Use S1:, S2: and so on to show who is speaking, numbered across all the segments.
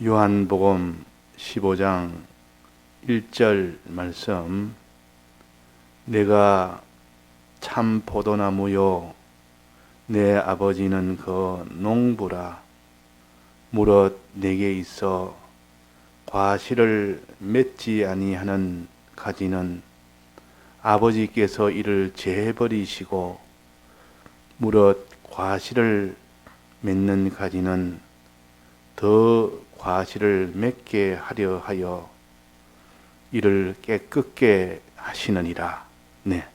S1: 요한복음 15장 1절 말씀. 내가 참 포도나무요 내 아버지는 그 농부라. 무릇 내게 있어 과실을 맺지 아니하는 가지는 아버지께서 이를 제해버리시고, 무릇 과실을 맺는 가지는 더 과실을 맺게 하려 하여 이를 깨끗게 하시느니라. 네.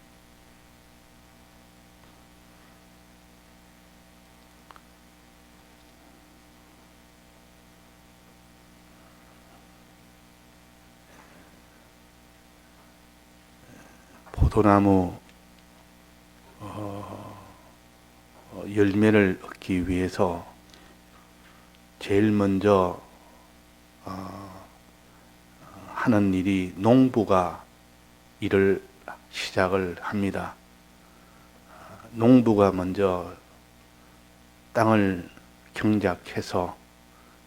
S1: 포도나무 열매를 얻기 위해서 제일 먼저 하는 일이 농부가 일을 시작을 합니다. 농부가 먼저 땅을 경작해서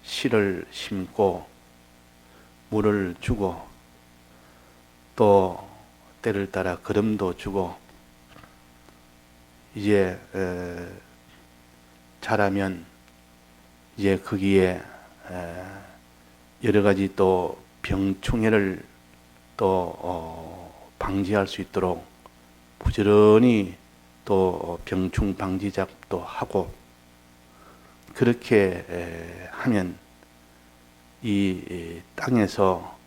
S1: 씨를 심고 물을 주고 또 때를 따라 거름도 주고, 이제 자라면 이제 거기에 여러 가지 또 병충해를 또 방지할 수 있도록 부지런히 또 병충 방지 작업도 하고, 그렇게 하면 이 땅에서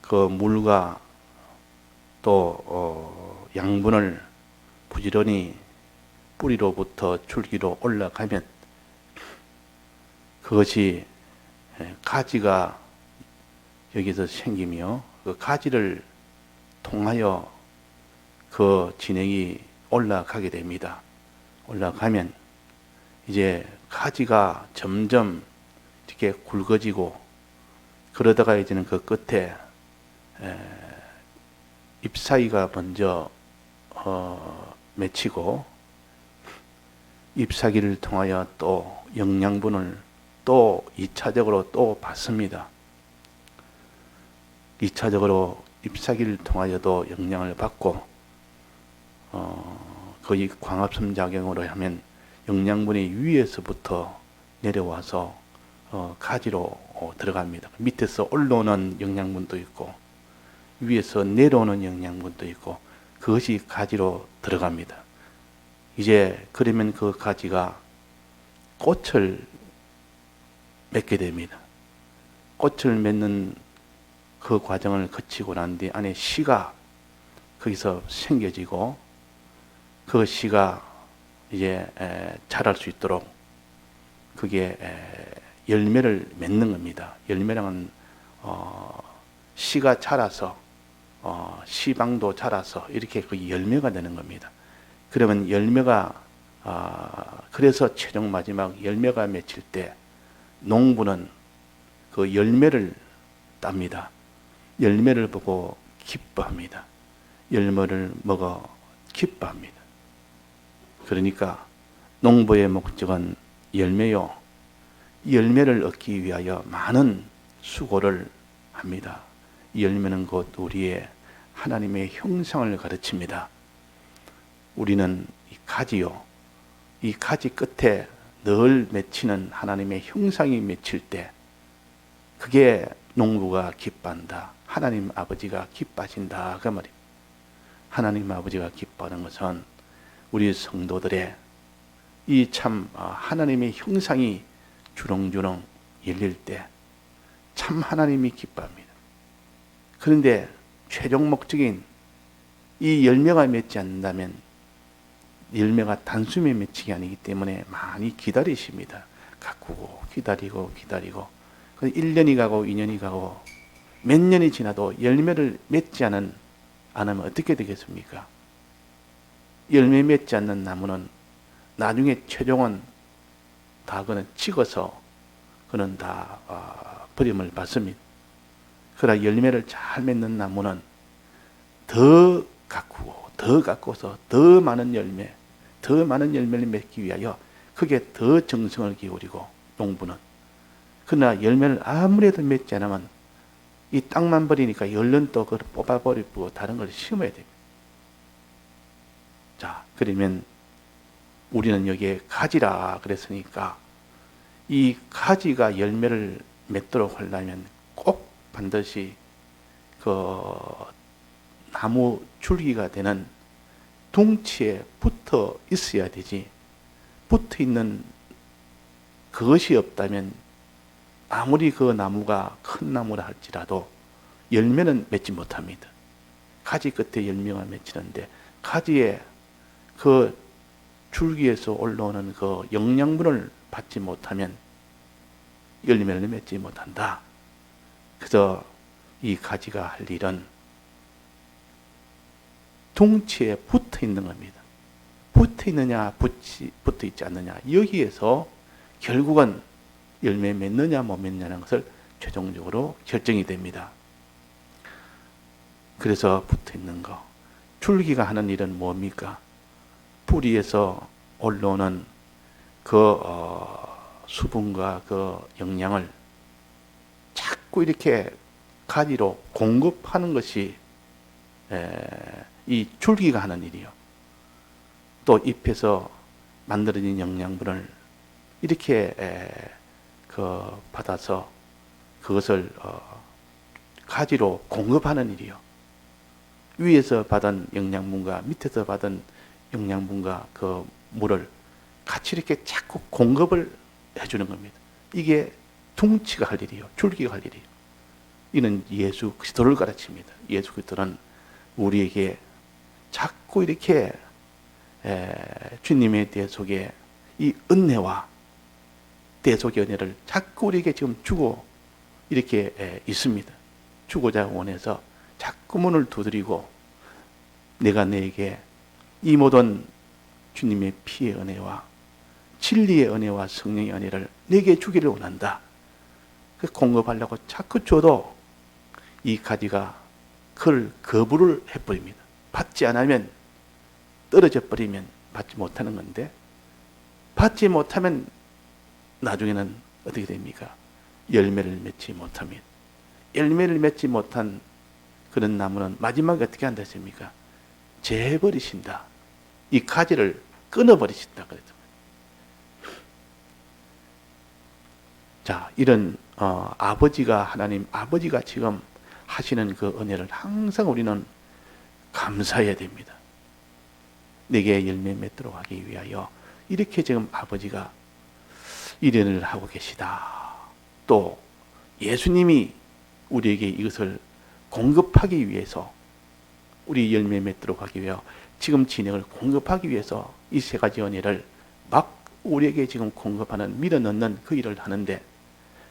S1: 그 물과 또 양분을 부지런히 뿌리로부터 줄기로 올라가면 그것이 가지가 여기서 생기며, 그 가지를 통하여 그 진액이 올라가게 됩니다. 올라가면 이제 가지가 점점 이렇게 굵어지고, 그러다가 이제는 그 끝에 잎사귀가 먼저 맺히고, 잎사귀를 통하여 또 영양분을 또 2차적으로 또 받습니다. 2차적으로 잎사귀를 통하여도 영양을 받고, 거의 광합성 작용으로 하면 영양분이 위에서부터 내려와서 가지로 들어갑니다. 밑에서 올라오는 영양분도 있고 위에서 내려오는 영양분도 있고, 그것이 가지로 들어갑니다. 이제 그러면 그 가지가 꽃을 맺게 됩니다. 꽃을 맺는 그 과정을 거치고 난 뒤 안에 씨가 거기서 생겨지고, 그 씨가 이제 자랄 수 있도록 그게 열매를 맺는 겁니다. 열매랑은 씨가 자라서 씨방도 자라서 이렇게 그 열매가 되는 겁니다. 그러면 열매가 그래서 최종 마지막 열매가 맺힐 때 농부는 그 열매를 땁니다. 열매를 보고 기뻐합니다. 열매를 먹어 기뻐합니다. 그러니까 농부의 목적은 열매요. 열매를 얻기 위하여 많은 수고를 합니다. 이 열매는 곧 우리의 하나님의 형상을 가르칩니다. 우리는 이 가지요, 이 가지 끝에 늘 맺히는 하나님의 형상이 맺힐 때 그게 농부가 기뻐한다. 하나님 아버지가 기뻐하신다. 그 말입니다. 하나님 아버지가 기뻐하는 것은 우리 성도들의 이 참 하나님의 형상이 주렁주렁 열릴 때 참 하나님이 기뻐합니다. 그런데 최종 목적인 이 열매가 맺지 않는다면 열매가 단숨에 맺히기 아니기 때문에 많이 기다리십니다. 가꾸고 기다리고 1년이 가고 2년이 가고 몇 년이 지나도 열매를 맺지 않으면 어떻게 되겠습니까? 열매 맺지 않는 나무는 나중에 최종은 다 그는 찍어서 그는 다 버림을 받습니다. 그러나 열매를 잘 맺는 나무는 더 가꾸고 더 가꿔서 더 많은 열매를 맺기 위하여 그게 더 정성을 기울이고, 농부는 그러나 열매를 아무래도 맺지 않으면 이 땅만 버리니까 얼른 또 그걸 뽑아버리고 다른 걸 심어야 됩니다. 자, 그러면 우리는 여기에 가지라 그랬으니까 이 가지가 열매를 맺도록 하려면 꼭 반드시 그 나무 줄기가 되는 둥치에 붙어 있어야 되지, 붙어 있는 그것이 없다면 아무리 그 나무가 큰 나무라 할지라도 열매는 맺지 못합니다. 가지 끝에 열매가 맺히는데 가지에 그 줄기에서 올라오는 그 영양분을 받지 못하면 열매를 맺지 못한다. 그래서 이 가지가 할 일은 둥치에 붙어 있는 겁니다. 붙어 있느냐, 붙어 있지 않느냐, 여기에서 결국은 열매 맺느냐 못 맺느냐는 것을 최종적으로 결정이 됩니다. 그래서 붙어 있는 거, 줄기가 하는 일은 뭡니까? 뿌리에서 올라오는 그 수분과 그 영양을 자꾸 이렇게 가지로 공급하는 것이 이 줄기가 하는 일이요. 또 잎에서 만들어진 영양분을 이렇게 받아서 그것을 가지로 공급하는 일이요. 위에서 받은 영양분과 밑에서 받은 영양분과 그 물을 같이 이렇게 자꾸 공급을 해주는 겁니다. 이게 둥치가 할 일이요, 줄기가 할 일이요. 이는 예수 그리스도를 가르칩니다. 예수 그리스도는 우리에게 자꾸 이렇게 주님의 대속에 이 은혜와 대속의 은혜를 자꾸 우리에게 지금 주고 이렇게 있습니다. 주고자 원해서 자꾸 문을 두드리고 내가 너에게 이 모든 주님의 피의 은혜와 진리의 은혜와 성령의 은혜를 내게 주기를 원한다. 그 공급하려고 자꾸 줘도 이 가지가 그걸 거부를 해버립니다. 받지 않으면 떨어져 버리면 받지 못하는 건데, 받지 못하면 나중에는 어떻게 됩니까? 열매를 맺지 못합니다. 열매를 맺지 못한 그런 나무는 마지막에 어떻게 한다 했습니까? 재버리신다. 이 가지를 끊어버리신다 그랬죠. 자, 이런 아버지가, 하나님 아버지가 지금 하시는 그 은혜를 항상 우리는 감사해야 됩니다. 내게 열매 맺도록 하기 위하여 이렇게 지금 아버지가 일을 하고 계시다. 또 예수님이 우리에게 이것을 공급하기 위해서, 우리 열매 맺도록 하기 위하여 지금 진행을 공급하기 위해서 이 세 가지 은혜를 막 우리에게 지금 공급하는, 밀어넣는 그 일을 하는데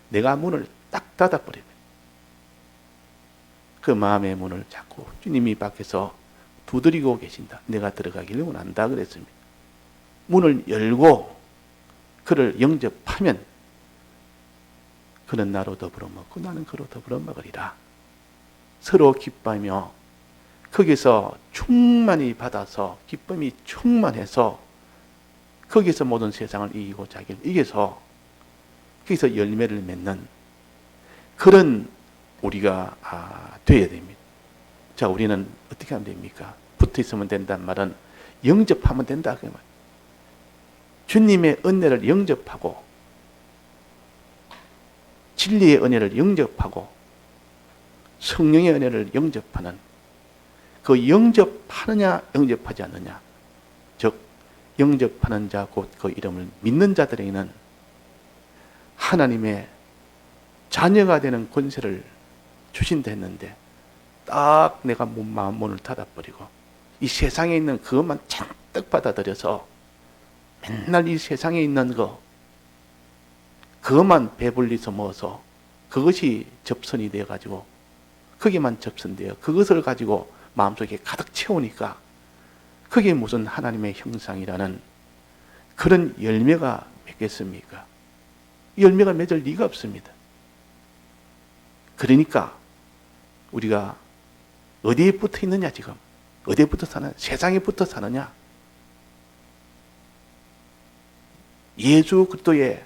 S1: 내가 문을 딱 닫아버리면 그 마음의 문을 자꾸 주님이 밖에서 두드리고 계신다. 내가 들어가기를 원한다 그랬습니다. 문을 열고 그를 영접하면 그는 나로 더불어 먹고 나는 그로 더불어 먹으리라. 서로 기뻐하며 거기서 충만히 받아서 기쁨이 충만해서 거기서 모든 세상을 이기고 자기를 이겨서 거기서 열매를 맺는 그런 우리가 되어야 됩니다. 자, 우리는 어떻게 하면 됩니까? 붙어 있으면 된다는 말은 영접하면 된다 그 말. 주님의 은혜를 영접하고 진리의 은혜를 영접하고 성령의 은혜를 영접하는, 그 영접하느냐 영접하지 않느냐, 즉 영접하는 자 곧 그 이름을 믿는 자들에게는 하나님의 자녀가 되는 권세를 주신다 했는데 딱 내가 마음 문을 닫아버리고 이 세상에 있는 그것만 잔뜩 받아들여서 맨날 이 세상에 있는 그것만 배불리서 먹어서 그것이 접선이 되어가지고 거기만 접선되어 그것을 가지고 마음속에 가득 채우니까 그게 무슨 하나님의 형상이라는 그런 열매가 맺겠습니까? 열매가 맺을 리가 없습니다. 그러니까 우리가 어디에 붙어 있느냐, 지금 어디에 붙어 사느냐, 세상에 붙어 사느냐, 예수 그리스도의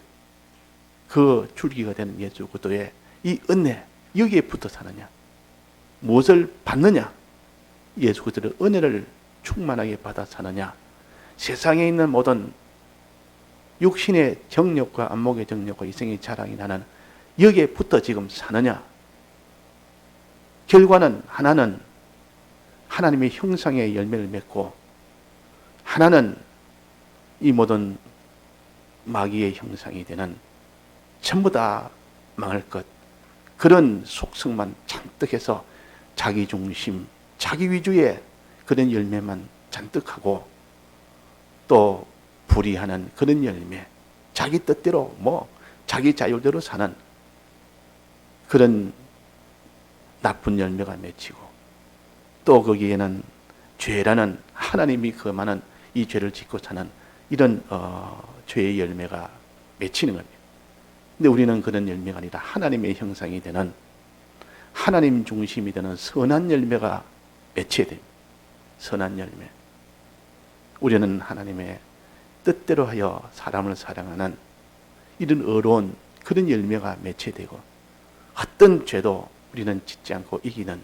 S1: 그 줄기가 되는 예수 그리스도의 이 은혜, 여기에 붙어 사느냐, 무엇을 받느냐, 예수 그리스도의 은혜를 충만하게 받아 사느냐, 세상에 있는 모든 육신의 정욕과 안목의 정욕과 이생의 자랑이 나는 여기에 붙어 지금 사느냐. 결과는 하나는 하나님의 형상의 열매를 맺고, 하나는 이 모든 마귀의 형상이 되는 전부 다 망할 것, 그런 속성만 잔뜩 해서 자기 중심, 자기 위주의 그런 열매만 잔뜩 하고, 또 불의하는 그런 열매, 자기 뜻대로 자기 자율대로 사는 그런 나쁜 열매가 맺히고, 또 거기에는 죄라는 하나님이 금하는 이 죄를 짓고 사는 이런 죄의 열매가 맺히는 겁니다. 근데 우리는 그런 열매가 아니라 하나님의 형상이 되는, 하나님 중심이 되는 선한 열매가 맺혀야 됩니다. 선한 열매. 우리는 하나님의 뜻대로 하여 사람을 사랑하는 이런 의로운 그런 열매가 맺혀야 되고, 어떤 죄도 우리는 짓지 않고 이기는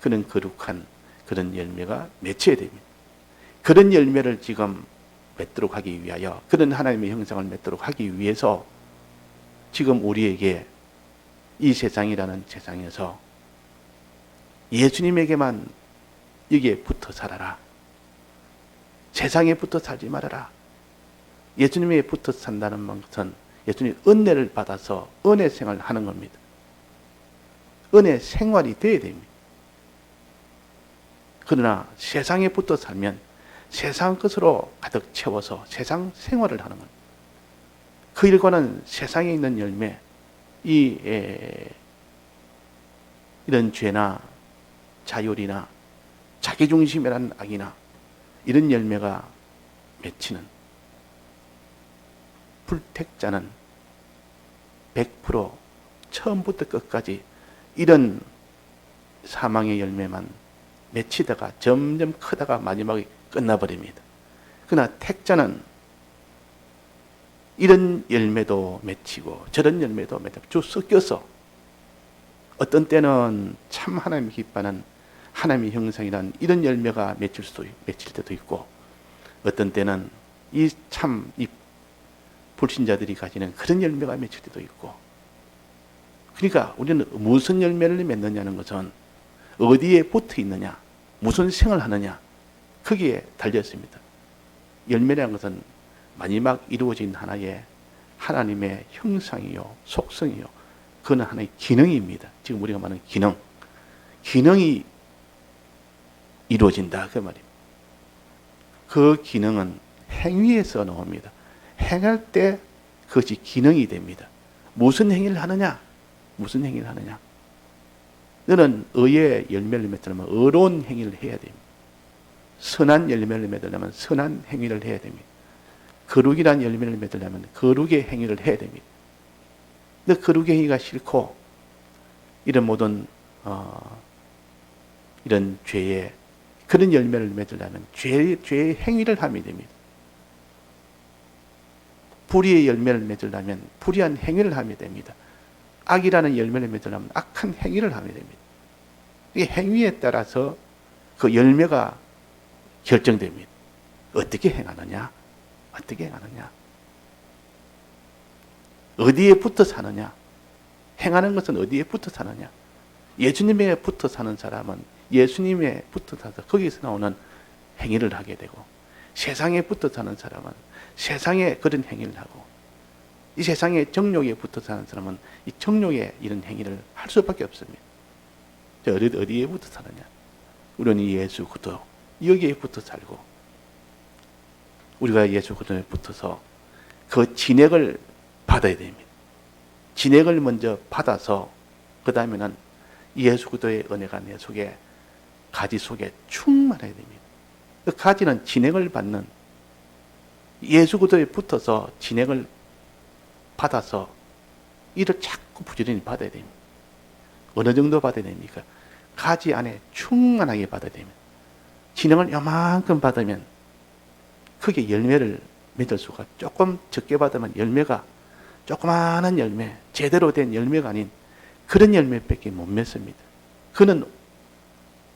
S1: 그런 거룩한 그런 열매가 맺혀야 됩니다. 그런 열매를 지금 맺도록 하기 위하여, 그런 하나님의 형상을 맺도록 하기 위해서 지금 우리에게 이 세상이라는 세상에서 예수님에게만 여기에 붙어 살아라, 세상에 붙어 살지 말아라. 예수님에 붙어 산다는 것은 예수님의 은혜를 받아서 은혜 생활을 하는 겁니다. 은혜 생활이 되어야 됩니다. 그러나 세상에 붙어 살면 세상 것으로 가득 채워서 세상 생활을 하는 겁니다. 그 일과는 세상에 있는 열매, 이런 죄나 자율이나 자기중심이라는 악이나 이런 열매가 맺히는, 불택자는 100% 처음부터 끝까지 이런 사망의 열매만 맺히다가 점점 크다가 마지막에 끝나버립니다. 그러나 택자는 이런 열매도 맺히고 저런 열매도 맺히고 쭉 섞여서 어떤 때는 참 하나님이 기뻐하는 하나님의 형상이란 이런 열매가 맺힐 때도 있고, 어떤 때는 이 불신자들이 가지는 그런 열매가 맺힐 때도 있고. 그러니까 우리는 무슨 열매를 맺느냐는 것은 어디에 붙어 있느냐, 무슨 생을 하느냐, 거기에 달려 있습니다. 열매라는 것은 마지막 이루어진 하나의 하나님의 형상이요, 속성이요, 그건 하나의 기능입니다. 지금 우리가 말하는 기능이 이루어진다 그 말입니다. 그 기능은 행위에서 나옵니다. 행할 때 그것이 기능이 됩니다. 무슨 행위를 하느냐? 무슨 행위를 하느냐? 너는 의의 열매를 맺으려면 의로운 행위를 해야 됩니다. 선한 열매를 맺으려면 선한 행위를 해야 됩니다. 거룩이란 열매를 맺으려면 거룩의 행위를 해야 됩니다. 근데 거룩의 행위가 싫고 이런 모든 이런 죄의 그런 열매를 맺으려면 죄의 행위를 하면 됩니다. 불의의 열매를 맺으려면 불의한 행위를 하면 됩니다. 악이라는 열매를 맺으려면 악한 행위를 하면 됩니다. 이 행위에 따라서 그 열매가 결정됩니다. 어떻게 행하느냐? 어떻게 행하느냐? 어디에 붙어 사느냐? 행하는 것은 어디에 붙어 사느냐? 예수님에 붙어 사는 사람은 예수님에 붙어 사서 거기서 나오는 행위를 하게 되고, 세상에 붙어 사는 사람은 세상에 그런 행위를 하고, 이 세상에 정욕에 붙어 사는 사람은 이 정욕에 이런 행위를 할 수밖에 없습니다. 어디에 붙어 사느냐? 우리는 예수 그리스도 여기에 붙어 살고, 우리가 예수 그리스도에 붙어서 그 진액을 받아야 됩니다. 진액을 먼저 받아서 그 다음에는 예수 그리스도의 은혜가 내 속에, 가지 속에 충만해야 됩니다. 그 가지는 진액을 받는, 예수 그리스도에 붙어서 진액을 받아서 이를 자꾸 부지런히 받아야 됩니다. 어느 정도 받아야 됩니까? 가지 안에 충만하게 받아야 됩니다. 진액을 요만큼 받으면 크게 열매를 맺을 수가, 조금 적게 받으면 열매가 조그마한 열매, 제대로 된 열매가 아닌 그런 열매밖에 못 맺습니다. 그는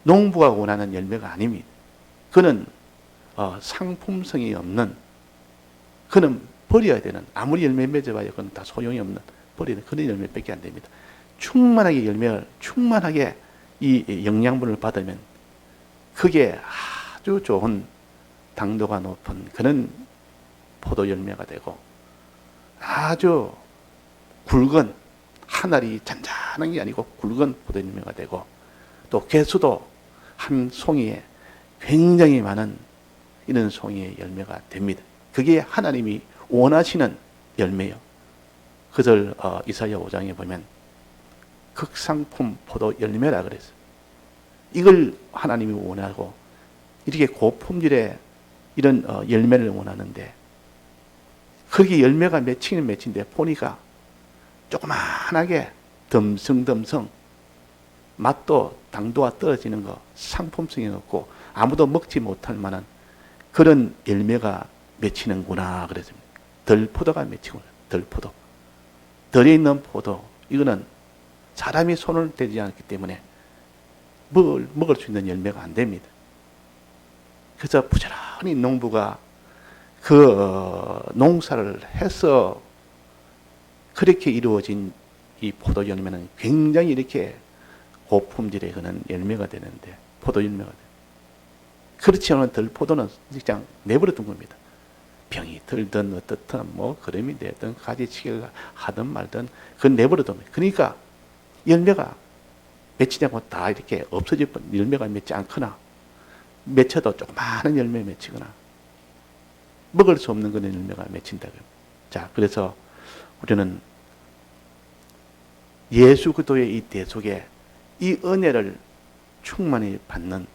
S1: 농부가 원하는 열매가 아닙니다. 그는 상품성이 없는, 그는 버려야 되는, 아무리 열매 맺어봐야 그건 다 소용이 없는, 버리는 그런 열매밖에 안 됩니다. 충만하게 열매를, 충만하게 이 영양분을 받으면 그게 아주 좋은 당도가 높은 그런 포도 열매가 되고, 아주 굵은, 한 알이 잔잔한 게 아니고 굵은 포도 열매가 되고, 또 개수도 한 송이에 굉장히 많은 이런 송이의 열매가 됩니다. 그게 하나님이 원하시는 열매요. 그들 이사야 5장에 보면 극상품 포도 열매라 그랬어요. 이걸 하나님이 원하고 이렇게 고품질의 이런 열매를 원하는데, 거기 열매가 맺히긴 맺힌데 보니까 조그만하게 덤성덤성, 맛도 당도가 떨어지는 거, 상품성이 없고 아무도 먹지 못할 만한 그런 열매가 맺히는구나 그랬습니다. 덜포도가 맺히구나. 덜포도. 덜에 있는 포도, 이거는 사람이 손을 대지 않기 때문에 먹을 수 있는 열매가 안 됩니다. 그래서 부지런히 농부가 그 농사를 해서 그렇게 이루어진 이 포도 열매는 굉장히 이렇게 고품질의 그런 열매가 되는데, 포도 열매가 돼요. 그렇지 않은 덜포도는 그냥 내버려둔 겁니다. 병이 들든 어떻든 뭐 거름이 되든 가지치기를 하든 말든 그건 내버려둔 거예요. 그러니까 열매가 맺히지 않고 다 이렇게 없어질 뿐, 열매가 맺지 않거나 맺혀도 조그마한 열매 맺히거나 먹을 수 없는 그런 열매가 맺힌다고요. 자, 그래서 우리는 예수 그리스도의 이 대속에 이 은혜를 충만히 받는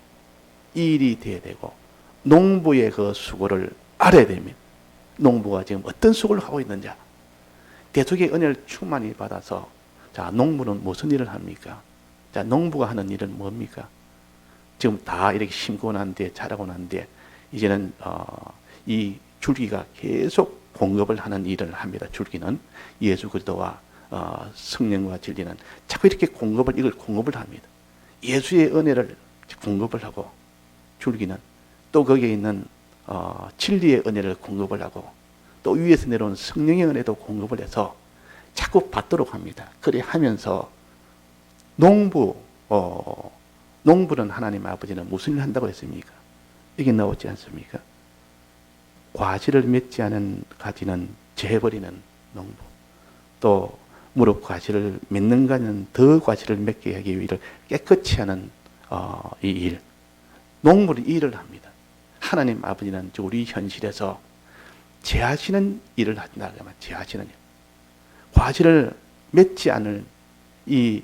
S1: 이 일이 되어야 되고, 농부의 그 수고를 알아야 됩니다. 농부가 지금 어떤 수고를 하고 있는지, 대속의 은혜를 충만히 받아서, 자, 농부는 무슨 일을 합니까? 자, 농부가 하는 일은 뭡니까? 지금 다 이렇게 심고 난 뒤에, 자라고 난 뒤에, 이제는 이 줄기가 계속 공급을 하는 일을 합니다. 줄기는 예수 그리스도와 성령과 진리는 자꾸 이렇게 이걸 공급을 합니다. 예수의 은혜를 공급을 하고, 줄기는 또 거기에 있는 진리의 은혜를 공급을 하고, 또 위에서 내려온 성령의 은혜도 공급을 해서 자꾸 받도록 합니다. 그래 하면서 농부는 하나님 아버지는 무슨 일을 한다고 했습니까? 이게 나오지 않습니까? 과실을 맺지 않은 가지는 재버리는 농부, 또 무릇 과실을 맺는 가지는 더 과실을 맺게 하기 위해 깨끗이 하는 이 일, 농부는 이 일을 합니다. 하나님 아버지는 우리 현실에서 제하시는 일을 한다. 제하시는 일, 과실을 맺지 않을 이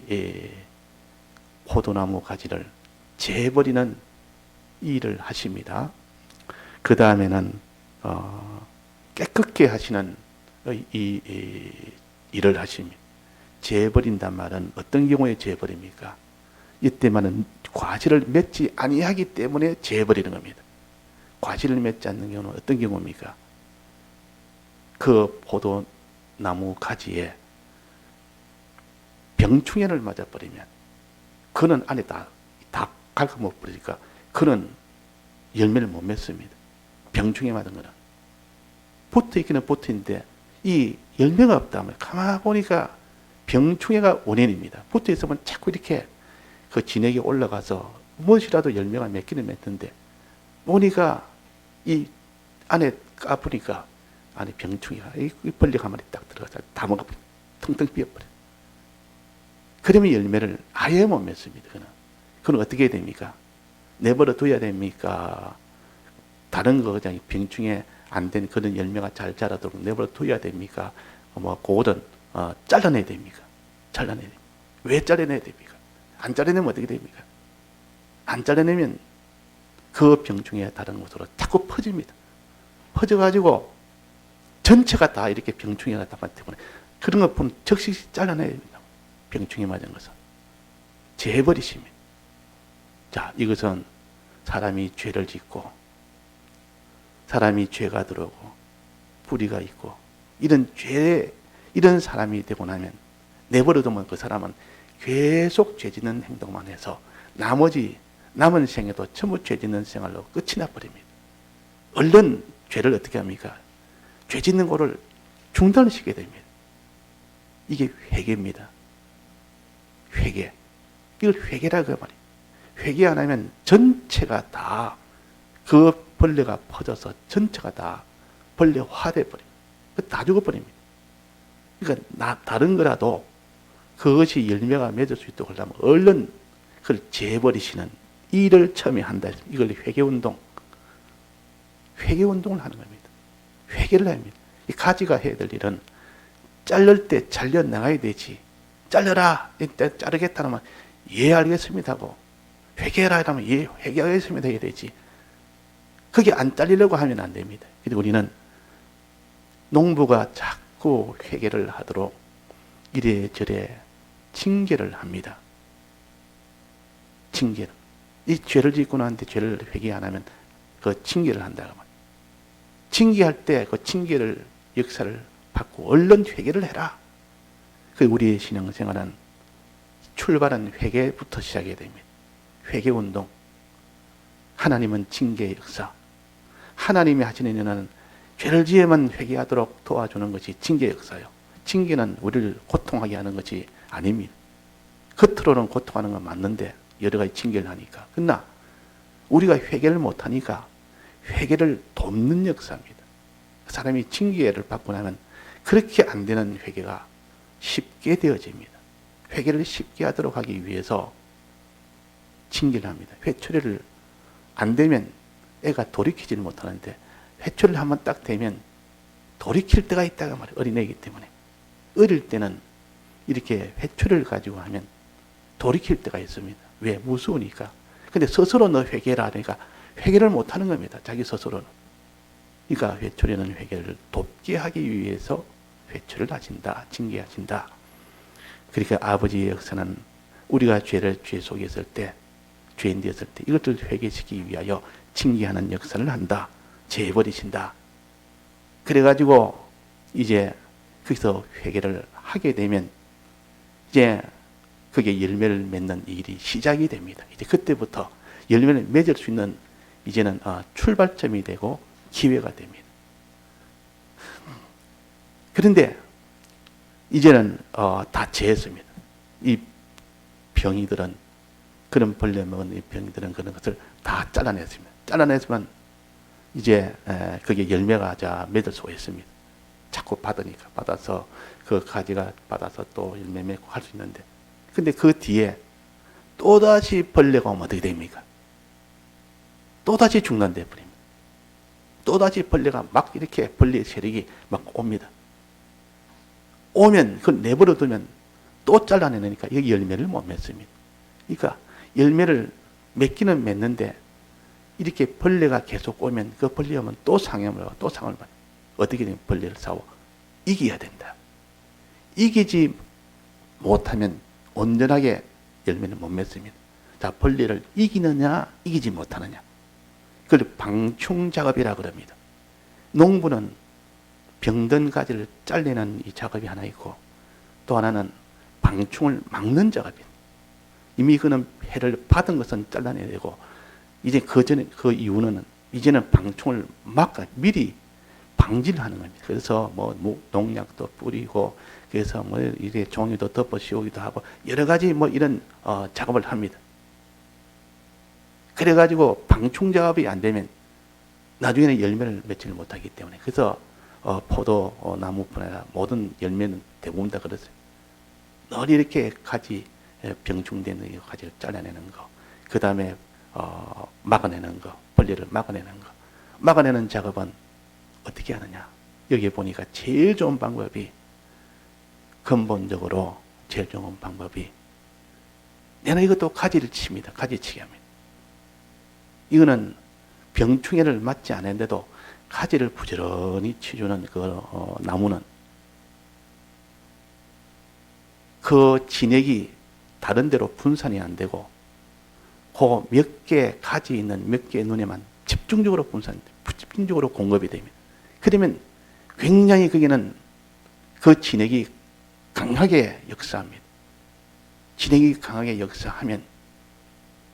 S1: 포도나무 가지를 재버리는 일을 하십니다. 그 다음에는 깨끗게 하시는 이 일을 하십니다. 재버린단 말은 어떤 경우에 재버립니까? 이때만은 과실을 맺지 아니하기 때문에 재버리는 겁니다. 과실을 맺지 않는 경우는 어떤 경우입니까? 그 포도나무 가지에 병충해를 맞아버리면 그는 안에 다 갉아먹어버리니까 그는 열매를 못 맺습니다. 병충해 맞은 거는. 붙어있기는 붙어있는데 이 열매가 없다면 가만히 보니까 병충해가 원인입니다. 붙어있으면 자꾸 이렇게 그 진액이 올라가서 무엇이라도 열매가 맺기는 맺는데, 보니까 이 안에 까보니까 안에 병충해가 이 벌레가 한 마리 딱 들어가서 다 먹어버려. 텅텅 비어버려. 그러면 열매를 아예 못 맺습니다. 그는 어떻게 해야 됩니까? 내버려 둬야 됩니까? 다른 거 그냥 병충해 안 된 그런 열매가 잘 자라도록 내버려 둬야 됩니까? 고든 잘라내야 됩니까? 잘라내야 됩니까? 왜 잘라내야 됩니까? 안 잘라내면 어떻게 됩니까? 안 잘라내면 그 병충해가 다른 곳으로 자꾸 퍼집니다. 퍼져가지고 전체가 다 이렇게 병충해가 나기 때문에 그런 거 보면 적시 잘라내야 됩니다. 병충해 맞은 것은. 재버리십니다. 자, 이것은 사람이 죄를 짓고, 사람이 죄가 들어오고, 불의가 있고, 이런 죄의 이런 사람이 되고 나면 내버려두면 그 사람은 계속 죄 짓는 행동만 해서 나머지 남은 생에도 전부 죄 짓는 생활로 끝이 나버립니다. 얼른 죄를 어떻게 합니까? 죄 짓는 거를 중단시키게 됩니다. 이게 회개입니다. 회개. 이걸 회개라고 말이에요. 회개 안 하면 전체가 다 그 벌레가 퍼져서 전체가 다 벌레화돼 버립니다. 다 죽어버립니다. 그러니까 다른 거라도 그것이 열매가 맺을 수 있도록 하려면 얼른 그걸 재버리시는 일을 처음에 한다. 이걸 회개운동. 회개운동을 하는 겁니다. 회개를 합니다. 이 가지가 해야 될 일은 자를 때 잘려나가야 되지. 잘려라. 이때 자르겠다 하면 예 알겠습니다 하고 회개해라 하면 예 회개하겠습니다 해야 되지. 그게 안 잘리려고 하면 안 됩니다. 그래서 우리는 농부가 자꾸 회개를 하도록 이래저래 징계를 합니다. 징계를. 이 죄를 짓고 나한테 죄를 회개 안 하면 그 징계를 한다고 말이에요. 징계할 때 그 징계를 역사를 받고 얼른 회개를 해라. 그 우리의 신앙생활은 출발은 회개부터 시작해야 됩니다. 회개운동. 하나님은 징계의 역사. 하나님이 하시는 일은 죄를 지으면 회개하도록 도와주는 것이 징계의 역사예요. 징계는 우리를 고통하게 하는 것이 아닙니다. 겉으로는 고통하는 건 맞는데 여러 가지 징계를 하니까. 그러나 우리가 회개를 못하니까 회개를 돕는 역사입니다. 사람이 징계를 받고 나면 그렇게 안 되는 회개가 쉽게 되어집니다. 회개를 쉽게 하도록 하기 위해서 징계를 합니다. 회초리를 안 되면 애가 돌이키지를 못하는데 회초리를 한번 딱 대면 돌이킬 때가 있다가 말이에요. 어린애이기 때문에. 어릴 때는 이렇게 회초리를 가지고 하면 돌이킬 때가 있습니다. 왜? 무서우니까. 근데 스스로 너 회개라 하니까 회개를 못하는 겁니다. 자기 스스로는. 그러니까 회초리는 회개를 돕게 하기 위해서 회초리를 하신다. 징계하신다. 그러니까 아버지의 역사는 우리가 죄 속에 있을 때, 죄인 되었을 때 이것들을 회개시키기 위하여 징계하는 역사를 한다. 재버리신다. 그래가지고 이제 거기서 회개를 하게 되면 이제 그게 열매를 맺는 일이 시작이 됩니다. 이제 그때부터 열매를 맺을 수 있는 이제는 출발점이 되고 기회가 됩니다. 그런데 이제는 다 재했습니다. 이 병이들은 그런 벌레 먹은 이 병이들은 그런 것을 다 잘라냈습니다. 잘라냈으면 이제 그게 열매가 맺을 수가 있습니다. 자꾸 받아서 그 가지가 받아서 또 열매 맺고 할 수 있는데, 근데 그 뒤에 또다시 벌레가 오면 어떻게 됩니까? 또다시 중단돼 버립니다. 또다시 벌레가 막 이렇게 벌레의 세력이 막 옵니다. 오면 그걸 내버려 두면 또 잘라내니까 여기 열매를 못 맺습니다. 그러니까 열매를 맺기는 맺는데 이렇게 벌레가 계속 오면 그 벌레 오면 또 상함을 하고 또 상을 받아요. 어떻게 되면 벌레를 싸워? 이겨야 된다. 이기지 못하면 온전하게 열매는 못 맺습니다. 자, 벌레를 이기느냐 이기지 못하느냐. 그걸 방충 작업이라 그럽니다. 농부는 병든 가지를 잘리는 이 작업이 하나 있고 또 하나는 방충을 막는 작업입니다. 이미 그는 해를 받은 것은 잘라내야 되고 이제 그 전에 그 이유는 이제는 방충을 미리 방지를 하는 겁니다. 그래서 뭐 농약도 뿌리고 그래서 뭐 이게 종이도 덮어 씌우기도 하고 여러 가지 뭐 이런 작업을 합니다. 그래가지고 방충 작업이 안 되면 나중에는 열매를 맺지를 못하기 때문에 그래서 포도 나무뿐 아니라 모든 열매는 대부분 다 그렇어요. 늘 이렇게 가지 병충된 가지를 잘라내는 거, 그 다음에 막아내는 거, 벌레를 막아내는 거, 막아내는 작업은 어떻게 하느냐? 여기 보니까 제일 좋은 방법이 근본적으로 제일 좋은 방법이 내가 이것도 가지를 칩니다. 가지치기 합니다. 이거는 병충해를 맞지 않았는데도 가지를 부지런히 치주는 그 나무는 그 진액이 다른 데로 분산이 안 되고 그 몇 개 가지 있는 몇 개의 눈에만 집중적으로 공급이 됩니다. 그러면 굉장히 거기는 그 진액이 강하게 역사합니다. 진액이 강하게 역사하면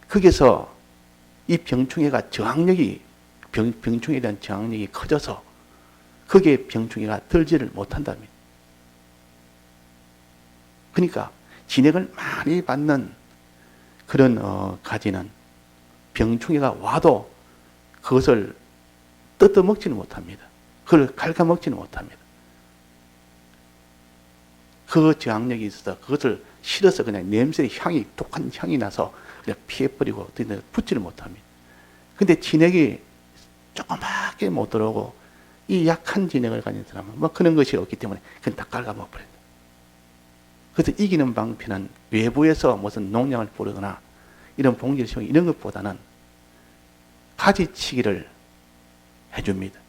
S1: 거기서 이 병충해가 저항력이 병충해에 대한 저항력이 커져서 거기에 병충해가 들지를 못한답니다. 그러니까 진액을 많이 받는 그런 가지는 병충해가 와도 그것을 뜯어먹지는 못합니다. 그걸 갉아먹지는 못합니다. 그 저항력이 있어서 그것을 실어서 그냥 냄새 향이 독한 향이 나서 그냥 피해버리고 붙지를 못합니다. 근데 진액이 조그맣게 못 들어오고 이 약한 진액을 가진 사람은 뭐 그런 것이 없기 때문에 그냥 다 갉아먹어버린다. 그래서 이기는 방편은 외부에서 무슨 농약을 뿌리거나 이런 봉지를 이런 것보다는 가지치기를 해줍니다.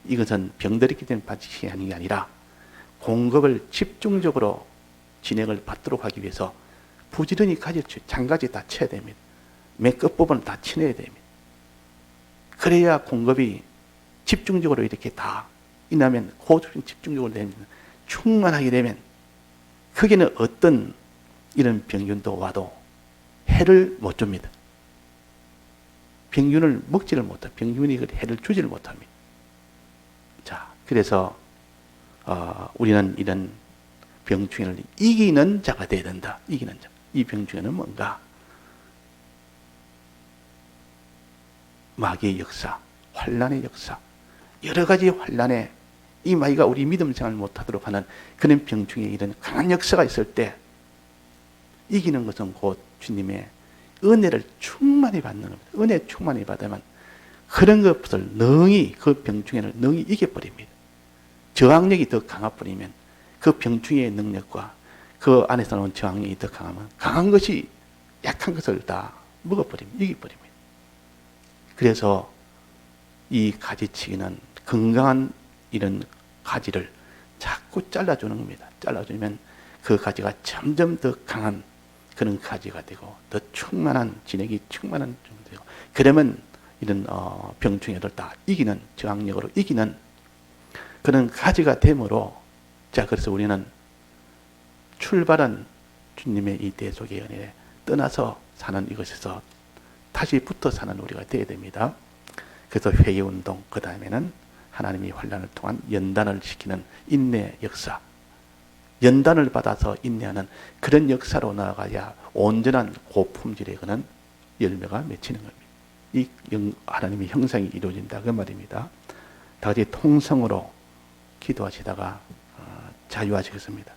S1: 이것은 병들었기 때문에 받치기 하는 게 아니라 공급을 집중적으로 진행을 받도록 하기 위해서 부지런히 장가지 다 쳐야 됩니다. 맨 끝부분을 다 쳐내야 됩니다. 그래야 공급이 집중적으로 이렇게 다 인하면 고집이 집중적으로 되면 충만하게 되면 거기는 어떤 이런 병균도 와도 해를 못 줍니다. 병균을 먹지를 못합니다. 병균이 해를 주지를 못합니다. 자, 그래서 우리는 이런 병충해를 이기는 자가 되어야 된다. 이기는 자. 이 병충해는 뭔가? 마귀의 역사, 환난의 역사, 여러 가지 환난에 이 마귀가 우리 믿음 생활을 못하도록 하는 그런 병충해 이런 강한 역사가 있을 때 이기는 것은 곧 주님의 은혜를 충만히 받는 겁니다. 은혜 충만히 받으면 그런 것을 능히 그 병충해를 능히 이겨버립니다. 저항력이 더 강해버리면 그 병충해의 능력과 그 안에서 나온 저항력이 더 강하면 강한 것이 약한 것을 다 먹어버립니다. 이겨버립니다. 그래서 이 가지치기는 건강한 이런 가지를 자꾸 잘라주는 겁니다. 잘라주면 그 가지가 점점 더 강한 그런 가지가 되고 더 충만한 진액이 충만한 정도 되고 그러면 이런 병충해를 다 이기는 저항력으로 이기는 그런 가지가 되므로 자 그래서 우리는 출발은 주님의 이 대속의 은혜에 떠나서 사는 이것에서 다시 붙어 사는 우리가 되어야 됩니다. 그래서 회개운동 그 다음에는 하나님이 환난을 통한 연단을 시키는 인내 역사 연단을 받아서 인내하는 그런 역사로 나아가야 온전한 고품질의 그는 열매가 맺히는 겁니다. 이 하나님의 형상이 이루어진다 그 말입니다. 다 같이 통성으로 기도하시다가 자유하시겠습니다.